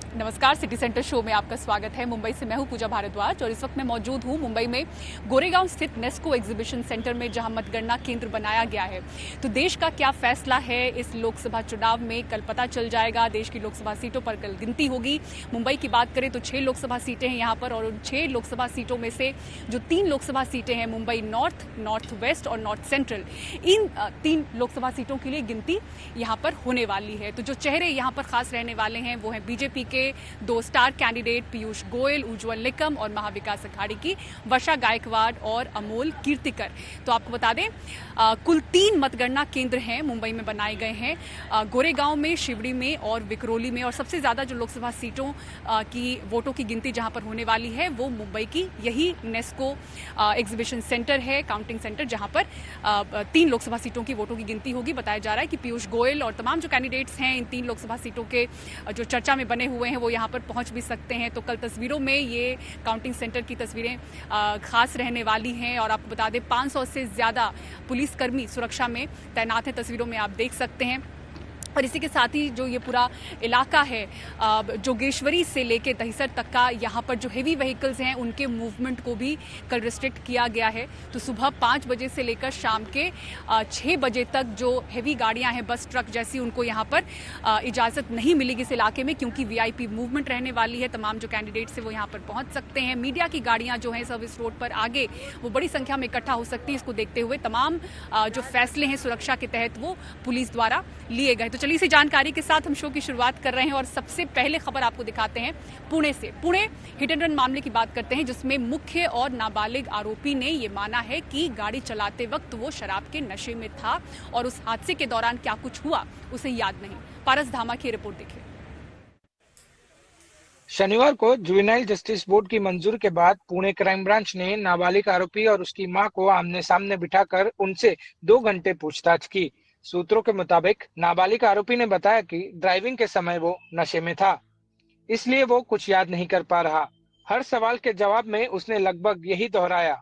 नमस्कार, city centre show में आपका स्वागत है। मुंबई से मैं हूं पूजा भारद्वाज और इस वक्त मैं मौजूद हूं मुंबई में गोरेगांव स्थित नेस्को एग्जीबिशन सेंटर में, जहां मतगणना केंद्र बनाया गया है। तो देश का क्या फैसला है इस लोकसभा चुनाव में, कल पता चल जाएगा। देश की लोकसभा सीटों पर कल गिनती होगी। मुंबई की बात करें तो 6 लोकसभा सीटें हैं यहाँ पर, और उन 6 लोकसभा सीटों में से जो 3 लोकसभा सीटें हैं, मुंबई नॉर्थ, नॉर्थ वेस्ट और नॉर्थ सेंट्रल, इन 3 लोकसभा सीटों के लिए गिनती यहाँ पर होने वाली है। तो जो चेहरे यहाँ पर खास रहने वाले हैं वो हैं बीजेपी के 2 स्टार कैंडिडेट पीयूष गोयल, उज्जवल निकम और महाविकास अघाड़ी की वर्षा गायकवाड़ और अमोल कीर्तिकर। तो आपको बता दें, कुल 3 मतगणना केंद्र हैं मुंबई में बनाए गए हैं, गोरेगांव में, शिवड़ी में और विक्रोली में। और सबसे ज्यादा जो लोकसभा सीटों की वोटों की गिनती जहां पर होने वाली है वो मुंबई की यही नेस्को एग्जीबिशन सेंटर है, काउंटिंग सेंटर, जहां पर 3 लोकसभा सीटों की वोटों की गिनती होगी। बताया जा रहा है कि पीयूष गोयल और तमाम जो कैंडिडेट्स हैं इन 3 लोकसभा सीटों के जो चर्चा में बने हुए हैं वो यहाँ पर पहुंच भी सकते हैं। तो कल तस्वीरों में ये काउंटिंग सेंटर की तस्वीरें खास रहने वाली हैं। और आपको बता दें 500 से ज्यादा पुलिसकर्मी सुरक्षा में तैनात हैं, तस्वीरों में आप देख सकते हैं। और इसी के साथ ही जो ये पूरा इलाका है, जोगेश्वरी से लेके दहिसर तक का, यहाँ पर जो हेवी व्हीकल्स हैं उनके मूवमेंट को भी कल रिस्ट्रिक्ट किया गया है। तो सुबह 5 बजे से लेकर शाम के 6 बजे तक जो हेवी गाड़ियां हैं, बस ट्रक जैसी, उनको यहाँ पर इजाज़त नहीं मिलेगी इस इलाके में, क्योंकि वीआईपी मूवमेंट रहने वाली है। तमाम जो कैंडिडेट्स हैं वो यहाँ पर पहुँच सकते हैं। मीडिया की गाड़ियाँ जो हैं सर्विस रोड पर आगे वो बड़ी संख्या में इकट्ठा हो सकती है। इसको देखते हुए तमाम जो फैसले हैं सुरक्षा के तहत वो पुलिस द्वारा लिए गए। तो चलिए इसी जानकारी के साथ हम शो की शुरुआत कर रहे हैं और सबसे पहले खबर आपको दिखाते हैं पुणे से। पुणे हिट एंड रन मामले की बात करते हैं, जिसमें मुख्य और नाबालिग आरोपी ने यह माना है कि गाड़ी चलाते वक्त वो शराब के नशे में था और उस हादसे के दौरान क्या कुछ हुआ उसे याद नहीं। पारस धामा की रिपोर्ट देखिए। शनिवार को जुवेनाइल जस्टिस बोर्ड की मंजूरी के बाद पुणे क्राइम ब्रांच ने नाबालिग आरोपी और उसकी मां को आमने सामने बिठाकर उनसे 2 घंटे पूछताछ की। सूत्रों के मुताबिक नाबालिग आरोपी ने बताया कि ड्राइविंग के समय वो नशे में था, इसलिए वो कुछ याद नहीं कर पा रहा। हर सवाल के जवाब में उसने लगभग यही दोहराया।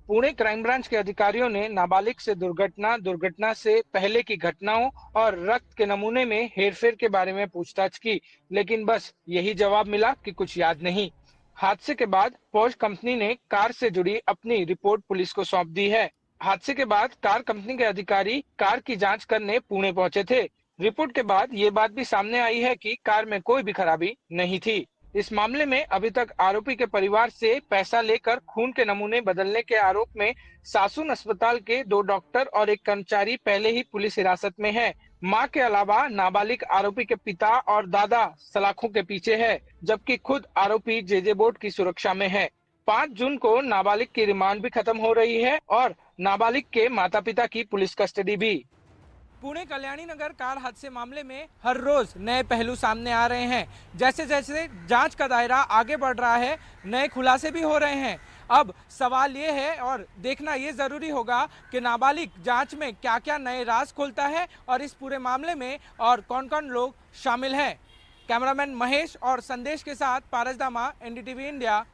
पुणे क्राइम ब्रांच के अधिकारियों ने नाबालिग से दुर्घटना से पहले की घटनाओं और रक्त के नमूने में हेरफेर के बारे में पूछताछ की, लेकिन बस यही जवाब मिला कि कुछ याद नहीं। हादसे के बाद पोर्श कंपनी ने कार से जुड़ी अपनी रिपोर्ट पुलिस को सौंप दी है। हादसे के बाद कार कंपनी के अधिकारी कार की जांच करने पुणे पहुंचे थे। रिपोर्ट के बाद ये बात भी सामने आई है कि कार में कोई भी खराबी नहीं थी। इस मामले में अभी तक आरोपी के परिवार से पैसा लेकर खून के नमूने बदलने के आरोप में सासुन अस्पताल के 2 डॉक्टर और एक कर्मचारी पहले ही पुलिस हिरासत में है। मां के अलावा नाबालिग आरोपी के पिता और दादा सलाखों के पीछे है, जबकि खुद आरोपी जेजे बोर्ड की सुरक्षा में है। 5 जून को नाबालिग की रिमांड भी खत्म हो रही है और नाबालिग के माता पिता की पुलिस कस्टडी भी। पुणे कल्याणी नगर कार हादसे मामले में हर रोज नए पहलू सामने आ रहे हैं। जैसे जैसे जांच का दायरा आगे बढ़ रहा है, नए खुलासे भी हो रहे हैं। अब सवाल ये है और देखना ये जरूरी होगा कि नाबालिग जांच में क्या क्या नए राज खोलता है और इस पूरे मामले में और कौन कौन लोग शामिल हैं। कैमरामैन महेश और संदेश के साथ पारस धामा, एनडीटीवी इंडिया।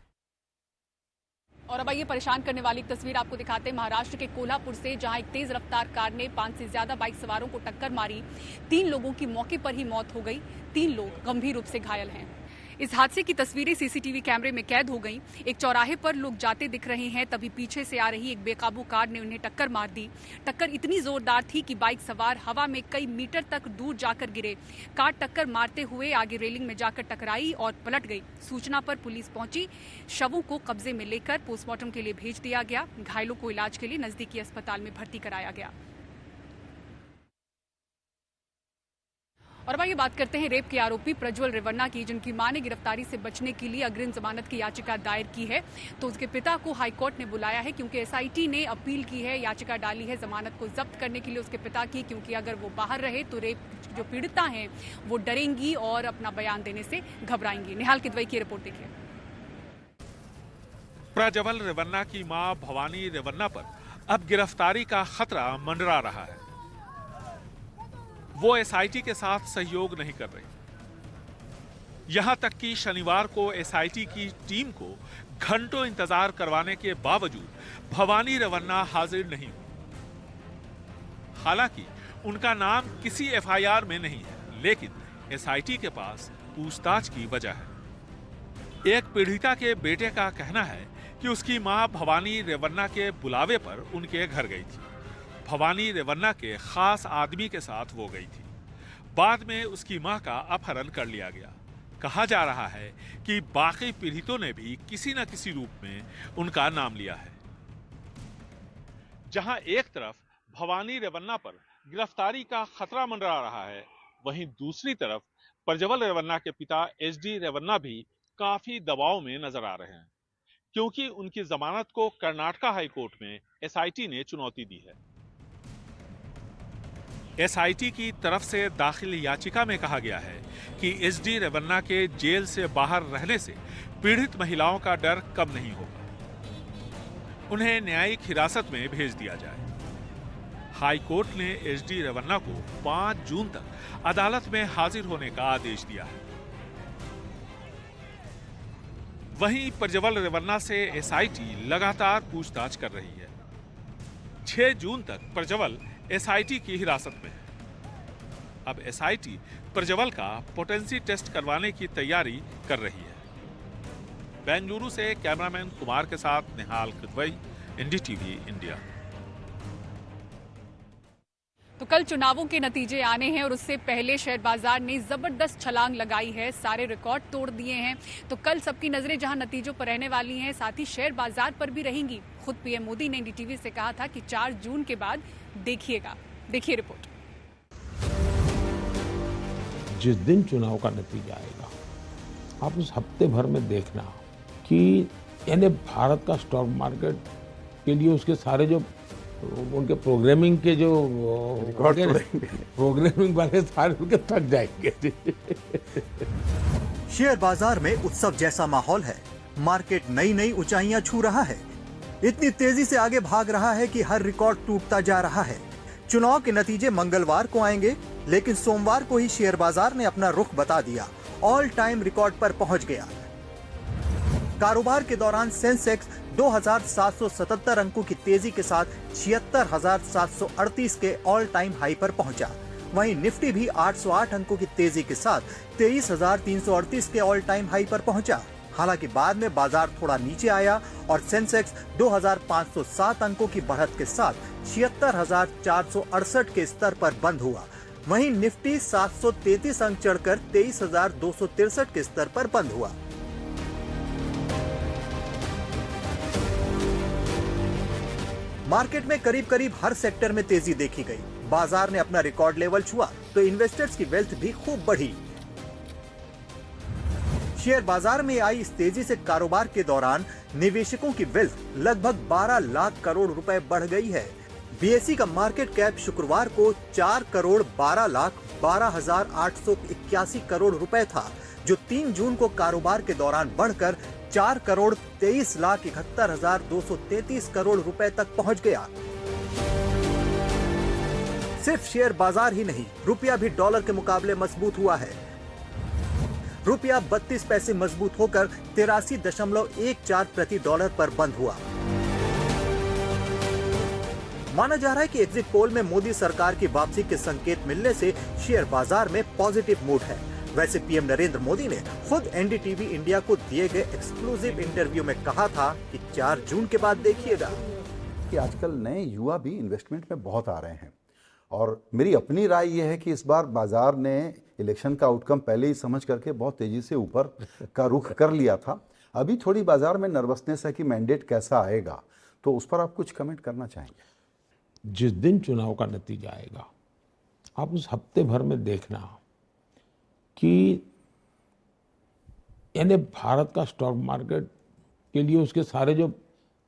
और अब आइए परेशान करने वाली एक तस्वीर आपको दिखाते हैं महाराष्ट्र के कोल्हापुर से, जहां एक तेज रफ्तार कार ने 5 से ज्यादा बाइक सवारों को टक्कर मारी। 3 लोगों की मौके पर ही मौत हो गई, 3 लोग गंभीर रूप से घायल हैं। इस हादसे की तस्वीरें सीसीटीवी कैमरे में कैद हो गई। एक चौराहे पर लोग जाते दिख रहे हैं, तभी पीछे से आ रही एक बेकाबू कार ने उन्हें टक्कर मार दी। टक्कर इतनी जोरदार थी कि बाइक सवार हवा में कई मीटर तक दूर जाकर गिरे। कार टक्कर मारते हुए आगे रेलिंग में जाकर टकराई और पलट गई। सूचना पर पुलिस पहुंची, शवों को कब्जे में लेकर पोस्टमार्टम के लिए भेज दिया गया। घायलों को इलाज के लिए नजदीकी अस्पताल में भर्ती कराया गया। और अब आइए बात करते हैं रेप के आरोपी प्रज्वल रेवन्ना की, जिनकी मां ने गिरफ्तारी से बचने के लिए अग्रिम जमानत की याचिका दायर की है। तो उसके पिता को हाईकोर्ट ने बुलाया है, क्योंकि एसआईटी ने अपील की है, याचिका डाली है जमानत को जब्त करने के लिए उसके पिता की, क्योंकि अगर वो बाहर रहे तो रेप जो पीड़िता हैं वो डरेंगी और अपना बयान देने से घबराएंगी। निहाल किदवई की रिपोर्ट देखिए। प्रज्वल रेवन्ना की मां भवानी रेवन्ना पर अब गिरफ्तारी का खतरा मंडरा रहा है। वो एसआईटी के साथ सहयोग नहीं कर रही। यहां तक कि शनिवार को एसआईटी की टीम को घंटों इंतजार करवाने के बावजूद भवानी रेवन्ना हाजिर नहीं हुई। हालांकि उनका नाम किसी एफआईआर में नहीं है, लेकिन एसआईटी के पास पूछताछ की वजह है। एक पीड़िता के बेटे का कहना है कि उसकी मां भवानी रेवन्ना के बुलावे पर उनके घर गई थी। भवानी रेवन्ना के खास आदमी के साथ वो गई थी। बाद में उसकी मां का अपहरण कर लिया गया। कहा जा रहा है कि बाकी पीड़ितों ने भी किसी न किसी रूप में उनका नाम लिया है। जहां एक तरफ भवानी रेवन्ना पर गिरफ्तारी का खतरा मंडरा रहा है, वहीं दूसरी तरफ प्रज्वल रेवन्ना के पिता एचडी रेवन्ना भी काफी दबाव में नजर आ रहे हैं, क्योंकि उनकी जमानत को कर्नाटका हाई कोर्ट में एसआईटी ने चुनौती दी है। एसआईटी की तरफ से दाखिल याचिका में कहा गया है कि एचडी रेवन्ना के जेल से बाहर रहने से पीड़ित महिलाओं का डर कम नहीं होगा, उन्हें न्यायिक हिरासत में भेज दिया जाए। हाई कोर्ट ने एचडी रेवन्ना को 5 जून तक अदालत में हाजिर होने का आदेश दिया है। वहीं प्रज्वल रेवन्ना से एसआईटी लगातार पूछताछ कर रही है। 6 जून तक प्रज्वल एसआईटी की हिरासत में है। अब एसआईटी प्रज्वल का पोटेंसी टेस्ट करवाने की तैयारी कर रही है। बेंगलुरु से कैमरामैन कुमार के साथ निहाल किदवई, एनडीटीवी इंडिया। तो कल चुनावों के नतीजे आने हैं और उससे पहले शेयर बाजार ने जबरदस्त छलांग लगाई है, सारे रिकॉर्ड तोड़ दिए हैं। तो कल सबकी नजरें जहां नतीजों पर रहने वाली हैं, साथ ही शेयर बाजार पर भी रहेंगी। खुद पीएम मोदी ने एनडीटीवी से कहा था कि 4 जून के बाद देखिएगा। देखिए रिपोर्ट। जिस दिन चुनाव का नतीजा आएगा, आप उस हफ्ते भर में देखना कि यानी भारत का स्टॉक मार्केट के लिए उसके सारे जो उनके प्रोग्रामिंग के जो प्रोग्रामिंग वाले सारे उनके थक जाएंगे। शेयर बाजार में उत्सव जैसा माहौल है। मार्केट नई नई ऊंचाइयां छू रहा है। इतनी तेजी से आगे भाग रहा है कि हर रिकॉर्ड टूटता जा रहा है। चुनाव के नतीजे मंगलवार को आएंगे, लेकिन सोमवार को ही शेयर बाजार ने अपना रुख बता दिया। ऑल टाइम रिकॉर्ड पर पहुंच गया। कारोबार के दौरान सेंसेक्स 2777 अंकों की तेजी के साथ 76,738 के ऑल टाइम हाई पर पहुंचा। वहीं निफ्टी भी 808 अंकों की तेजी के साथ 23,338 के ऑल टाइम हाई पर पहुंचा। हालांकि बाद में बाजार थोड़ा नीचे आया और सेंसेक्स 2,507 अंकों की बढ़त के साथ 76,468 के स्तर पर बंद हुआ। वहीं निफ्टी 733 अंक चढ़कर 23,263 के स्तर पर बंद हुआ। मार्केट में करीब करीब हर सेक्टर में तेजी देखी गई। बाजार ने अपना रिकॉर्ड लेवल छुआ तो इन्वेस्टर्स की वेल्थ भी खूब बढ़ी। शेयर बाजार में आई इस तेजी से कारोबार के दौरान निवेशकों की वेल्थ लगभग 12 लाख करोड़ रुपए बढ़ गई है। बीएसई का मार्केट कैप शुक्रवार को 4,12,12,881 करोड़ रुपए था, जो 3 जून को कारोबार के दौरान बढ़कर 4,23,71,233 करोड़ रुपए तक पहुंच गया। सिर्फ शेयर बाजार ही नहीं, रुपया भी डॉलर के मुकाबले मजबूत हुआ है। रुपया 32 पैसे मजबूत होकर 83.14 प्रति डॉलर पर बंद हुआ। माना जा रहा है कि एग्जिट पोल में मोदी सरकार की वापसी के संकेत मिलने से शेयर बाजार में पॉजिटिव मूड है। वैसे पीएम नरेंद्र मोदी ने खुद एनडीटीवी इंडिया को दिए गए एक्सक्लूसिव इंटरव्यू में कहा था कि 4 जून के बाद देखिएगा कि आजकल नए युवा भी इन्वेस्टमेंट में बहुत आ रहे हैं और मेरी अपनी राय यह है कि इस बार बाजार ने इलेक्शन का आउटकम पहले ही समझ करके बहुत तेजी से ऊपर का रुख कर लिया था। अभी थोड़ी बाजार में नर्वसनेस है कि मैंडेट कैसा आएगा, तो उस पर आप कुछ कमेंट करना चाहेंगे? जिस दिन चुनाव का नतीजा आएगा, आप उस हफ्ते भर में देखना कि यानी भारत का स्टॉक मार्केट के लिए उसके सारे जो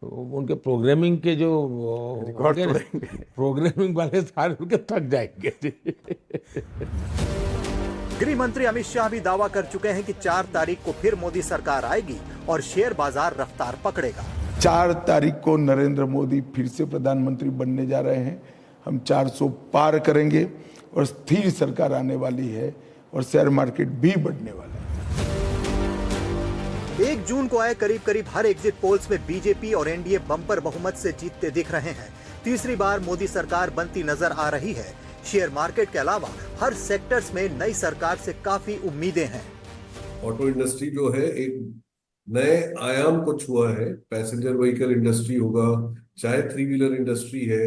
उनके प्रोग्रामिंग के जो प्रोग्रामिंग वाले सारे उनके थक जाएंगे। गृह मंत्री अमित शाह भी दावा कर चुके हैं कि 4 तारीख को फिर मोदी सरकार आएगी और शेयर बाजार रफ्तार पकड़ेगा। 4 तारीख को नरेंद्र मोदी फिर से प्रधानमंत्री बनने जा रहे हैं। हम 400 पार करेंगे और स्थिर सरकार आने वाली है और शेयर मार्केट भी बढ़ने वाला है। 1 जून को आए करीब करीब हर एग्जिट पोल्स में बीजेपी और एनडीए बम्पर बहुमत से जीतते दिख रहे हैं। तीसरी बार मोदी सरकार बनती नजर आ रही है। शेयर मार्केट के अलावा हर सेक्टर्स में नई सरकार से काफी उम्मीदें हैं। ऑटो इंडस्ट्री जो है एक नए आयाम को छुआ है। पैसेंजर व्हीकल इंडस्ट्री होगा, चाहे थ्री व्हीलर इंडस्ट्री है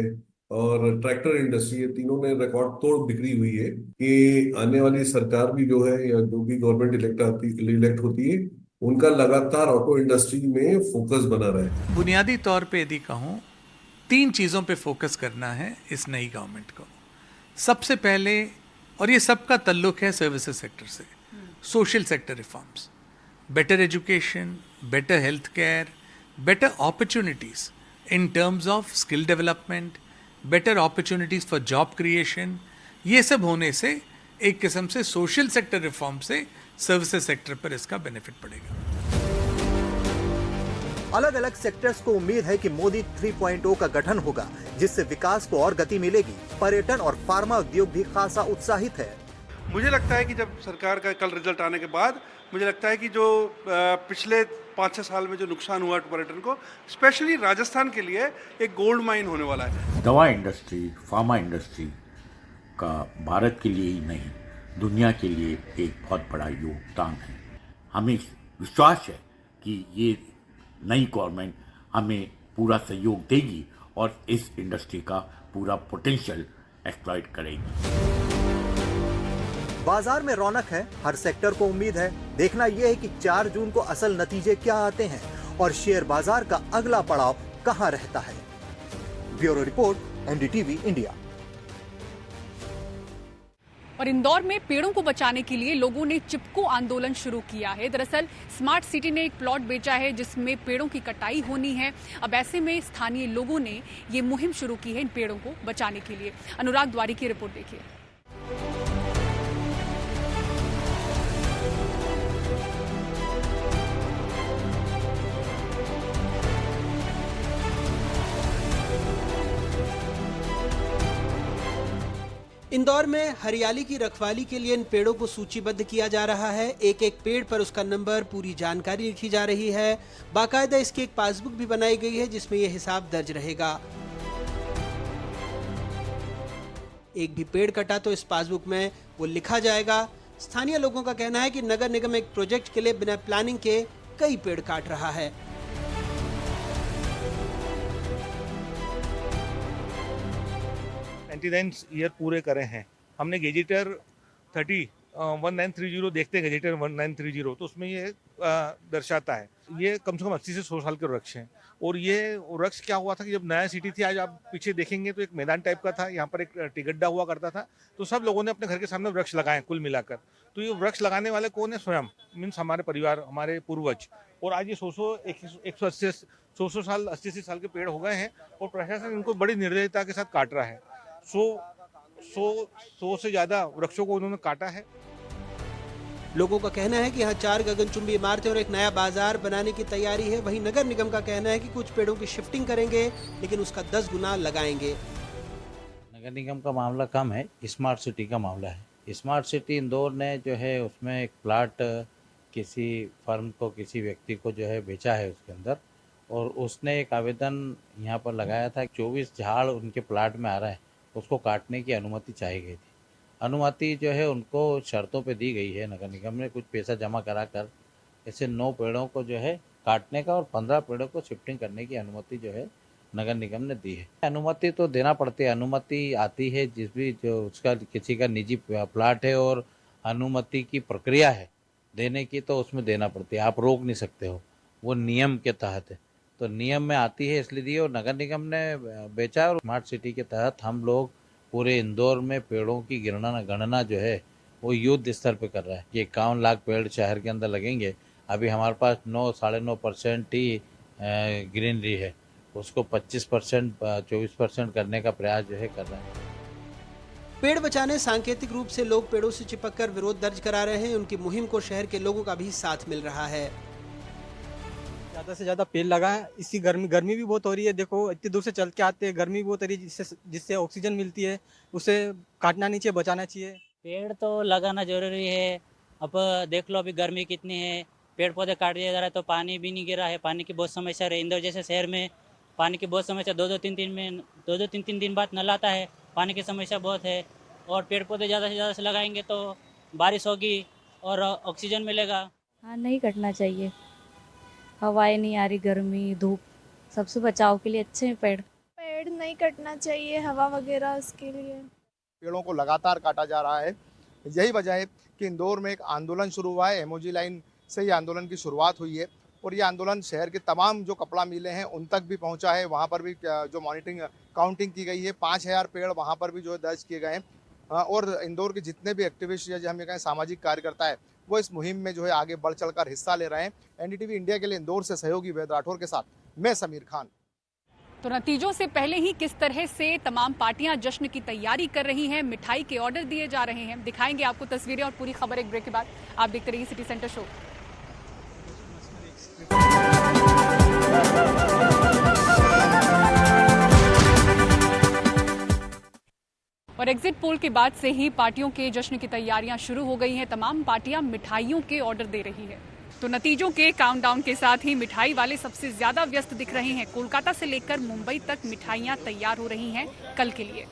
और ट्रैक्टर इंडस्ट्री है, तीनों में रिकॉर्ड तोड़ बिक्री हुई है कि आने वाली सरकार भी जो है या जो भी गवर्नमेंट इलेक्ट होती है, उनका लगातार ऑटो इंडस्ट्री में फोकस बना रहे। बुनियादी तौर पे यदि कहूँ 3 चीज़ों पे फोकस करना है इस नई गवर्नमेंट को। सबसे पहले, और ये सबका ताल्लुक है सर्विसेज सेक्टर से, social sector reforms, better education, better health care, better opportunities in terms of skill development, better opportunities for job creation. ये सब होने से एक किस्म से सोशल सेक्टर रिफॉर्म से सर्विसेज सेक्टर पर इसका बेनिफिट पड़ेगा। अलग अलग सेक्टर्स को उम्मीद है कि मोदी 3.0 का गठन होगा, जिससे विकास को और गति मिलेगी। पर्यटन और फार्मा उद्योग भी खासा उत्साहित है। मुझे लगता है कि जब सरकार का कल रिजल्ट आने के बाद मुझे लगता है कि जो पिछले 5-6 साल में जो नुकसान हुआ पर्यटन को, स्पेशली राजस्थान के लिए एक गोल्ड माइन होने वाला है। दवा इंडस्ट्री, फार्मा इंडस्ट्री का भारत के लिए ही नहीं, दुनिया के लिए एक बहुत बड़ा योगदान है। हमें विश्वास है कि ये नई गवर्नमेंट हमें पूरा सहयोग देगी और इस इंडस्ट्री का पूरा पोटेंशियल एक्सप्लॉइट करेगी। बाजार में रौनक है, हर सेक्टर को उम्मीद है। देखना यह है कि 4 जून को असल नतीजे क्या आते हैं और शेयर बाजार का अगला पड़ाव कहां रहता है। Bureau report, NDTV India. और इंदौर में पेड़ों को बचाने के लिए लोगों ने चिपको आंदोलन शुरू किया है। दरअसल स्मार्ट सिटी ने एक प्लॉट बेचा है जिसमें पेड़ों की कटाई होनी है। अब ऐसे में स्थानीय लोगों ने ये मुहिम शुरू की है इन पेड़ों को बचाने के लिए। अनुराग द्वारी की रिपोर्ट देखिए। इंदौर में हरियाली की रखवाली के लिए इन पेड़ों को सूचीबद्ध किया जा रहा है। एक एक पेड़ पर उसका नंबर, पूरी जानकारी लिखी जा रही है। बाकायदा इसकी एक पासबुक भी बनाई गई है जिसमें यह हिसाब दर्ज रहेगा। एक भी पेड़ कटा तो इस पासबुक में वो लिखा जाएगा। स्थानीय लोगों का कहना है कि नगर निगम एक प्रोजेक्ट के लिए बिना प्लानिंग के कई पेड़ काट रहा है। ईयर पूरे करे हैं हमने। गेजेटर 1930 देखते हैं, गेजेटर 1930, तो उसमें ये दर्शाता है। ये कम से कम 80 से 100 साल के वृक्ष हैं। और ये वृक्ष क्या हुआ था कि जब नया सिटी थी, आज आप पीछे देखेंगे तो एक मैदान टाइप का था, यहाँ पर एक टिगड्डा हुआ करता था, तो सब लोगों ने अपने घर के सामने वृक्ष लगाए कुल मिलाकर। तो ये वृक्ष लगाने वाले कौन है? स्वयं, मीन्स हमारे परिवार, हमारे पूर्वज। और आज ये 100 साल 80 साल के पेड़ हो गए हैं और प्रशासन इनको बड़ी निर्दयता के साथ काट रहा है। 100 से ज्यादा वृक्षों को उन्होंने काटा है। लोगों का कहना है कि यहाँ 4 गगनचुंबी इमारतें और एक नया बाजार बनाने की तैयारी है। वहीं नगर निगम का कहना है कि कुछ पेड़ों की शिफ्टिंग करेंगे, लेकिन उसका 10 गुना लगाएंगे। नगर निगम का मामला कम है, स्मार्ट सिटी का मामला है। स्मार्ट सिटी इंदौर ने जो है उसमें एक प्लाट किसी फर्म को, किसी व्यक्ति को जो है बेचा है उसके अंदर, और उसने एक आवेदन यहाँ पर लगाया था। 24 झाड़ उनके प्लाट में आ रहा है, उसको काटने की अनुमति चाहिए गई थी। अनुमति जो है उनको शर्तों पे दी गई है। नगर निगम ने कुछ पैसा जमा कराकर ऐसे 9 पेड़ों को जो है काटने का और 15 पेड़ों को शिफ्टिंग करने की अनुमति जो है नगर निगम ने दी है। अनुमति तो देना पड़ती है, अनुमति आती है जिस भी जो उसका किसी का निजी प्लाट है और अनुमति की प्रक्रिया है देने की, तो उसमें देना पड़ती है। आप रोक नहीं सकते हो, वो नियम के तहत है, तो नियम में आती है इसलिए दी। और नगर निगम ने बेचा। और स्मार्ट सिटी के तहत हम लोग पूरे इंदौर में पेड़ों की गणना जो है वो युद्ध स्तर पे कर रहा है। ये 51 लाख पेड़ शहर के अंदर लगेंगे। अभी हमारे पास 9-9.5% ही ग्रीनरी है, उसको 25%, 24% करने का प्रयास जो है कर रहा है। पेड़ बचाने सांकेतिक रूप से लोग पेड़ों से चिपककर विरोध दर्ज करा रहे हैं। उनकी मुहिम को शहर के लोगों का भी साथ मिल रहा है। ज़्यादा से ज़्यादा पेड़ लगाएं। इसकी गर्मी भी बहुत हो रही है। देखो इतनी दूर से चल के आते हैं, गर्मी बहुत हो रही है, जिससे ऑक्सीजन मिलती है। उसे काटना नहीं चाहिए, बचाना चाहिए। पेड़ तो लगाना जरूरी है। अब देख लो अभी गर्मी कितनी है, पेड़ पौधे काट दिया जा रहा है तो पानी भी नहीं गिरा है। पानी की बहुत समस्या है। इंदौर जैसे शहर में पानी की बहुत समस्या, 2-3 दिन बाद नल आता है। पानी की समस्या बहुत है। और पेड़ पौधे ज़्यादा से लगाएंगे तो बारिश होगी और ऑक्सीजन मिलेगा। हाँ, नहीं कटना चाहिए। हवाएं नहीं आ रही, गर्मी धूप, सबसे बचाव के लिए अच्छे हैं पेड़। पेड़ नहीं कटना चाहिए, हवा वगैरह उसके लिए। पेड़ों को लगातार काटा जा रहा है। यही वजह है कि इंदौर में एक आंदोलन शुरू हुआ है। एमओजी लाइन से ये आंदोलन की शुरुआत हुई है और ये आंदोलन शहर के तमाम जो कपड़ा मिलें हैं उन तक भी पहुंचा है। वहां पर भी जो मॉनिटरिंग काउंटिंग की गई है, 5000 पेड़ वहां पर भी जो है दर्ज किए गए हैं और इंदौर के जितने भी एक्टिविस्ट या जो हम ये कहें सामाजिक कार्यकर्ता है वो इस मुहिम में जो है आगे बढ़ चढ़कर हिस्सा ले रहे हैं। एनडीटीवी इंडिया के लिए इंदौर से सहयोगी वेद राठौर के साथ मैं समीर खान। तो नतीजों से पहले ही किस तरह से तमाम पार्टियां जश्न की तैयारी कर रही हैं, मिठाई के ऑर्डर दिए जा रहे हैं, दिखाएंगे आपको तस्वीरें और पूरी खबर एक ब्रेक के बाद। आप देखते रहिए सिटी सेंटर शो। और एग्जिट पोल के बाद से ही पार्टियों के जश्न की तैयारियां शुरू हो गई हैं। तमाम पार्टियां मिठाइयों के ऑर्डर दे रही है। तो नतीजों के काउंटडाउन के साथ ही मिठाई वाले सबसे ज्यादा व्यस्त दिख रहे हैं। कोलकाता से लेकर मुंबई तक मिठाइयां तैयार हो रही हैं कल के लिए।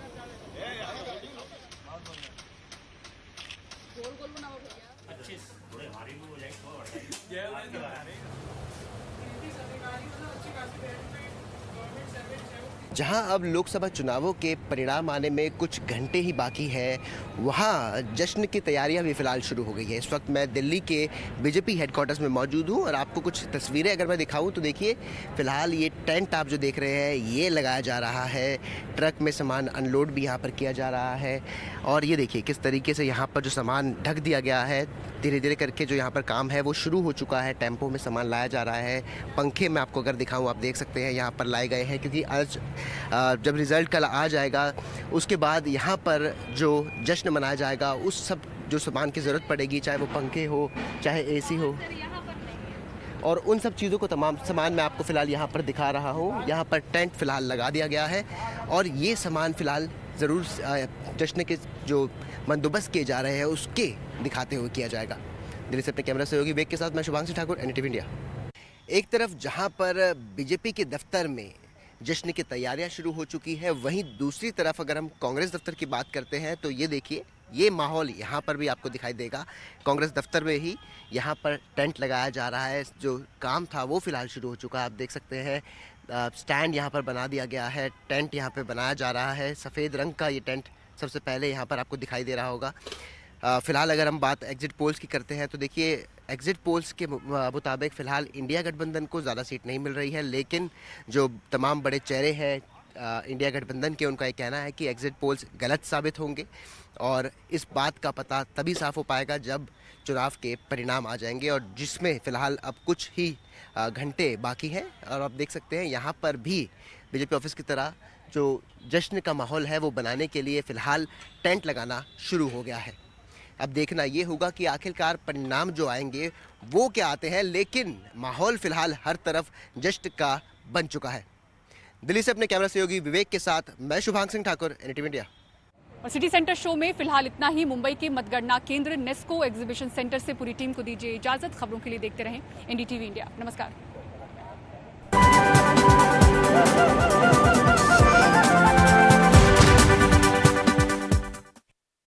जहां अब लोकसभा चुनावों के परिणाम आने में कुछ घंटे ही बाकी है, वहां जश्न की तैयारियां भी फिलहाल शुरू हो गई है। इस वक्त मैं दिल्ली के बीजेपी हेडक्वार्टर्स में मौजूद हूं और आपको कुछ तस्वीरें अगर मैं दिखाऊं तो देखिए, फिलहाल ये टेंट आप जो देख रहे हैं ये लगाया जा रहा है। ट्रक में सामान अनलोड भी यहाँ पर किया जा रहा है और ये देखिए किस तरीके से यहाँ पर जो सामान ढक दिया गया है। धीरे धीरे करके जो यहाँ पर काम है वो शुरू हो चुका है। टेम्पो में सामान लाया जा रहा है। पंखे में आपको अगर दिखाऊं, आप देख सकते हैं यहाँ पर लाए गए हैं, क्योंकि आज जब रिज़ल्ट कल आ जाएगा उसके बाद यहाँ पर जो जश्न मनाया जाएगा उस सब जो सामान की ज़रूरत पड़ेगी, चाहे वो पंखे हो चाहे एसी हो, और उन सब चीज़ों को तमाम सामान मैं आपको फ़िलहाल यहाँ पर दिखा रहा हूँ। यहाँ पर टेंट फ़िलहाल लगा दिया गया है और ये सामान फ़िलहाल ज़रूर जश्न के जो बंदोबस्त किए जा रहे हैं उसके दिखाते हुए किया जाएगा। दिल्ली से अपने कैमरा सहयोगी वेग के साथ मैं शुभांशु ठाकुर, एनडीटीवी इंडिया। एक तरफ जहाँ पर बीजेपी के दफ्तर में जश्न की तैयारियां शुरू हो चुकी है, वहीं दूसरी तरफ अगर हम कांग्रेस दफ्तर की बात करते हैं तो ये देखिए, ये माहौल यहाँ पर भी आपको दिखाई देगा। कांग्रेस दफ्तर में ही यहाँ पर टेंट लगाया जा रहा है। जो काम था वो फिलहाल शुरू हो चुका है। आप देख सकते हैं स्टैंड यहाँ पर बना दिया गया है, टेंट यहाँ पर बनाया जा रहा है। सफ़ेद रंग का ये टेंट सबसे पहले यहाँ पर आपको दिखाई दे रहा होगा। फ़िलहाल अगर हम बात एग्जिट पोल्स की करते हैं तो देखिए, एग्जिट पोल्स के मुताबिक फ़िलहाल इंडिया गठबंधन को ज़्यादा सीट नहीं मिल रही है, लेकिन जो तमाम बड़े चेहरे हैं इंडिया गठबंधन के, उनका ये कहना है कि एग्जिट पोल्स गलत साबित होंगे और इस बात का पता तभी साफ़ हो पाएगा जब चुनाव के परिणाम आ जाएंगे, और जिसमें फ़िलहाल अब कुछ ही घंटे बाकी हैं। और आप देख सकते हैं यहाँ पर भी बीजेपी ऑफिस की तरह जो जश्न का माहौल है वो बनाने के लिए फ़िलहाल टेंट लगाना शुरू हो गया है। अब देखना ये होगा कि आखिरकार परिणाम जो आएंगे वो क्या आते हैं, लेकिन माहौल फ़िलहाल हर तरफ जश्न का बन चुका है। दिल्ली से अपने कैमरा सहयोगी विवेक के साथ मैं शुभांशु ठाकुर, एनडीटीवी इंडिया। और सिटी सेंटर शो में फिलहाल इतना ही। मुंबई के मतगणना केंद्र नेस्को एग्जीबिशन सेंटर से पूरी टीम को दीजिए इजाजत। खबरों के लिए देखते रहें एनडीटीवी इंडिया। नमस्कार।